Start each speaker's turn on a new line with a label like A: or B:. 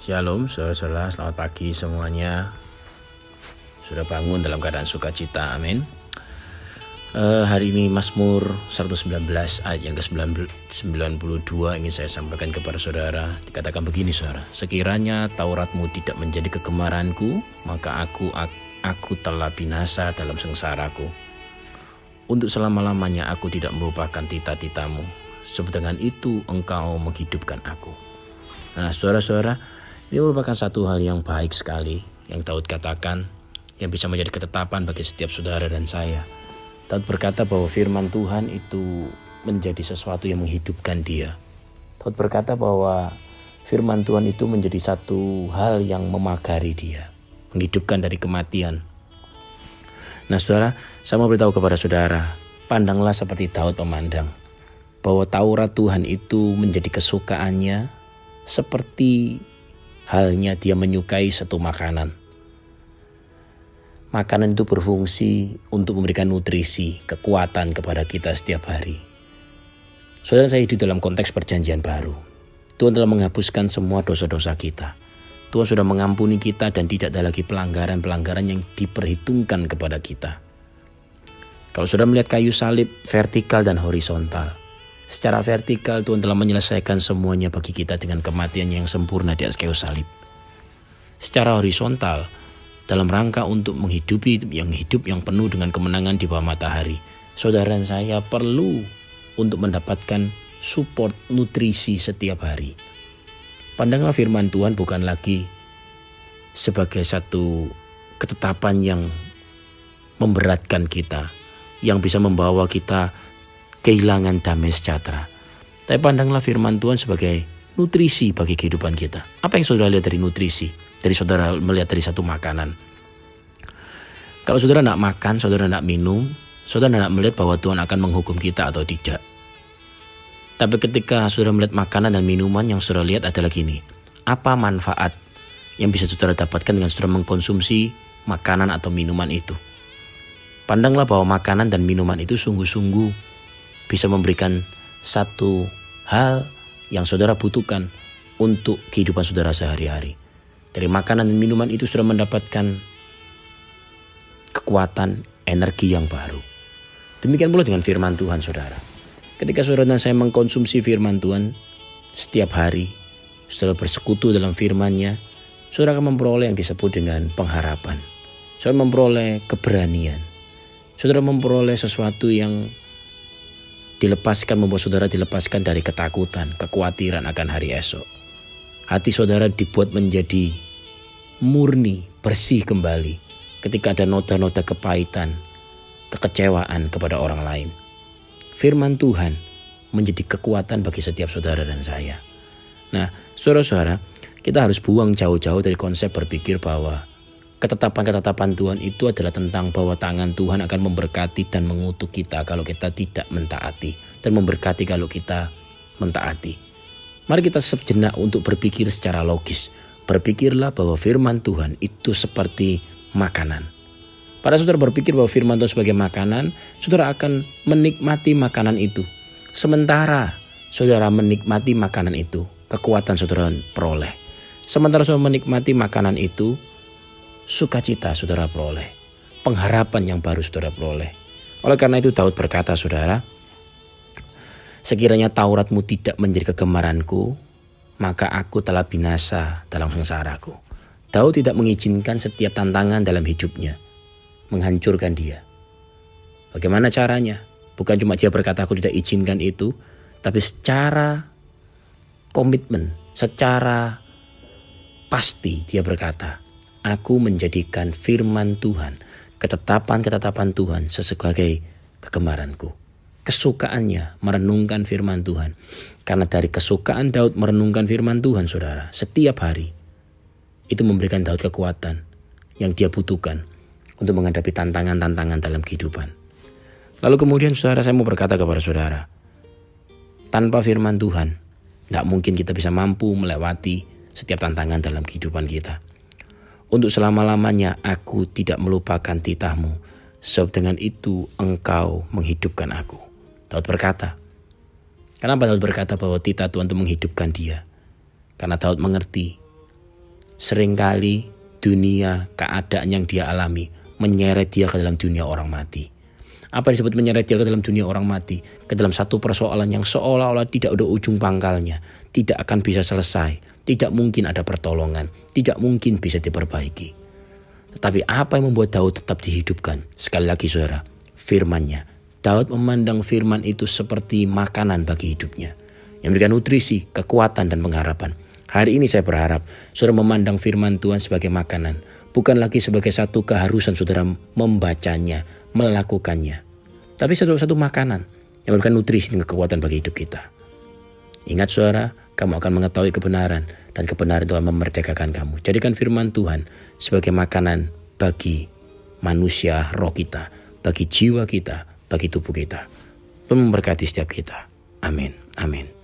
A: Shalom saudara-saudara, selamat pagi semuanya. Sudah bangun dalam keadaan sukacita, amin. Hari ini Mazmur 119 ayat yang ke-92 ingin saya sampaikan kepada saudara. Dikatakan begini saudara, sekiranya Tauratmu tidak menjadi kegemaranku, maka aku telah binasa dalam sengsaraku. Untuk selama-lamanya aku tidak merupakan tita-titamu, sebab dengan itu engkau menghidupkan aku. Nah saudara-saudara, ini merupakan satu hal yang baik sekali yang Daud katakan, yang bisa menjadi ketetapan bagi setiap saudara dan saya. Daud berkata bahwa firman Tuhan itu menjadi sesuatu yang menghidupkan dia. Daud berkata bahwa firman Tuhan itu menjadi satu hal yang memagari dia, menghidupkan dari kematian. Nah saudara, saya mau beritahu kepada saudara, pandanglah seperti Daud memandang, bahwa Taurat Tuhan itu menjadi kesukaannya seperti halnya dia menyukai satu makanan. Makanan itu berfungsi untuk memberikan nutrisi, kekuatan kepada kita setiap hari. Saudara, saya hidup dalam konteks perjanjian baru. Tuhan telah menghapuskan semua dosa-dosa kita. Tuhan sudah mengampuni kita dan tidak ada lagi pelanggaran-pelanggaran yang diperhitungkan kepada kita. Kalau sudah melihat kayu salib vertikal dan horizontal, secara vertikal Tuhan telah menyelesaikan semuanya bagi kita dengan kematian yang sempurna di atas kayu salib. Secara horizontal, dalam rangka untuk menghidupi hidup yang penuh dengan kemenangan di bawah matahari, saudara dan saya perlu untuk mendapatkan support nutrisi setiap hari. Pandanglah firman Tuhan bukan lagi sebagai satu ketetapan yang memberatkan kita, yang bisa membawa kita kehilangan damai sejahtera. Tapi pandanglah firman Tuhan sebagai nutrisi bagi kehidupan kita. Apa yang saudara lihat dari nutrisi? Dari saudara melihat dari satu makanan. Kalau saudara tidak makan, saudara tidak minum, saudara tidak melihat bahwa Tuhan akan menghukum kita atau tidak. Tapi ketika saudara melihat makanan dan minuman, yang saudara lihat adalah gini, apa manfaat yang bisa saudara dapatkan dengan saudara mengkonsumsi makanan atau minuman itu? Pandanglah bahwa makanan dan minuman itu sungguh-sungguh bisa memberikan satu hal yang saudara butuhkan untuk kehidupan saudara sehari-hari. Dari makanan dan minuman itu sudah mendapatkan kekuatan, energi yang baru. Demikian pula dengan firman Tuhan saudara. Ketika saudara dan saya mengkonsumsi firman Tuhan setiap hari, saudara bersekutu dalam firman-Nya, saudara akan memperoleh yang disebut dengan pengharapan. Saudara memperoleh keberanian. Saudara memperoleh sesuatu yang membuat saudara dilepaskan dari ketakutan, kekhawatiran akan hari esok. Hati saudara dibuat menjadi murni, bersih kembali ketika ada noda-noda kepahitan, kekecewaan kepada orang lain. Firman Tuhan menjadi kekuatan bagi setiap saudara dan saya. Nah, saudara-saudara, kita harus buang jauh-jauh dari konsep berpikir bahwa ketetapan-ketetapan Tuhan itu adalah tentang bahwa tangan Tuhan akan memberkati dan mengutuk kita kalau kita tidak mentaati, dan memberkati kalau kita mentaati. Mari kita sejenak untuk berpikir secara logis. Berpikirlah bahwa firman Tuhan itu seperti makanan. Pada saudara berpikir bahwa firman Tuhan sebagai makanan, saudara akan menikmati makanan itu. Sementara saudara menikmati makanan itu, kekuatan saudara peroleh. Sementara saudara menikmati makanan itu, sukacita saudara peroleh. Pengharapan yang baru saudara peroleh. Oleh karena itu Daud berkata saudara, sekiranya Tauratmu tidak menjadi kegemaranku, maka aku telah binasa dalam sengsaraku. Daud tidak mengizinkan setiap tantangan dalam hidupnya menghancurkan dia. Bagaimana caranya? Bukan cuma dia berkata aku tidak izinkan itu, tapi secara komitmen, secara pasti dia berkata, aku menjadikan firman Tuhan, ketetapan-ketetapan Tuhan sebagai kegemaranku. Kesukaannya merenungkan firman Tuhan. Karena dari kesukaan Daud merenungkan firman Tuhan saudara, setiap hari itu memberikan Daud kekuatan yang dia butuhkan untuk menghadapi tantangan-tantangan dalam kehidupan. Lalu kemudian saudara, saya mau berkata kepada saudara, tanpa firman Tuhan tidak mungkin kita bisa mampu melewati setiap tantangan dalam kehidupan kita. Untuk selama-lamanya aku tidak melupakan titahmu, sebab dengan itu engkau menghidupkan aku. Daud berkata, kenapa Daud berkata bahwa titah Tuhan itu menghidupkan dia? Karena Daud mengerti seringkali dunia, keadaan yang dia alami menyeret dia ke dalam dunia orang mati. Apa yang disebut menyeret dia ke dalam dunia orang mati? Ke dalam satu persoalan yang seolah-olah tidak ada ujung pangkalnya, tidak akan bisa selesai, tidak mungkin ada pertolongan, tidak mungkin bisa diperbaiki. Tetapi apa yang membuat Daud tetap dihidupkan? Sekali lagi saudara, firman-Nya. Daud memandang firman itu seperti makanan bagi hidupnya, yang memberikan nutrisi, kekuatan, dan pengharapan. Hari ini saya berharap saudara memandang firman Tuhan sebagai makanan, bukan lagi sebagai satu keharusan saudara membacanya, melakukannya, tapi satu makanan yang memberikan nutrisi dan kekuatan bagi hidup kita. Ingat saudara, kamu akan mengetahui kebenaran, dan kebenaran itu akan memerdekakan kamu. Jadikan firman Tuhan sebagai makanan bagi manusia roh kita, bagi jiwa kita, bagi tubuh kita. Tuhan memberkati setiap kita. Amin. Amin.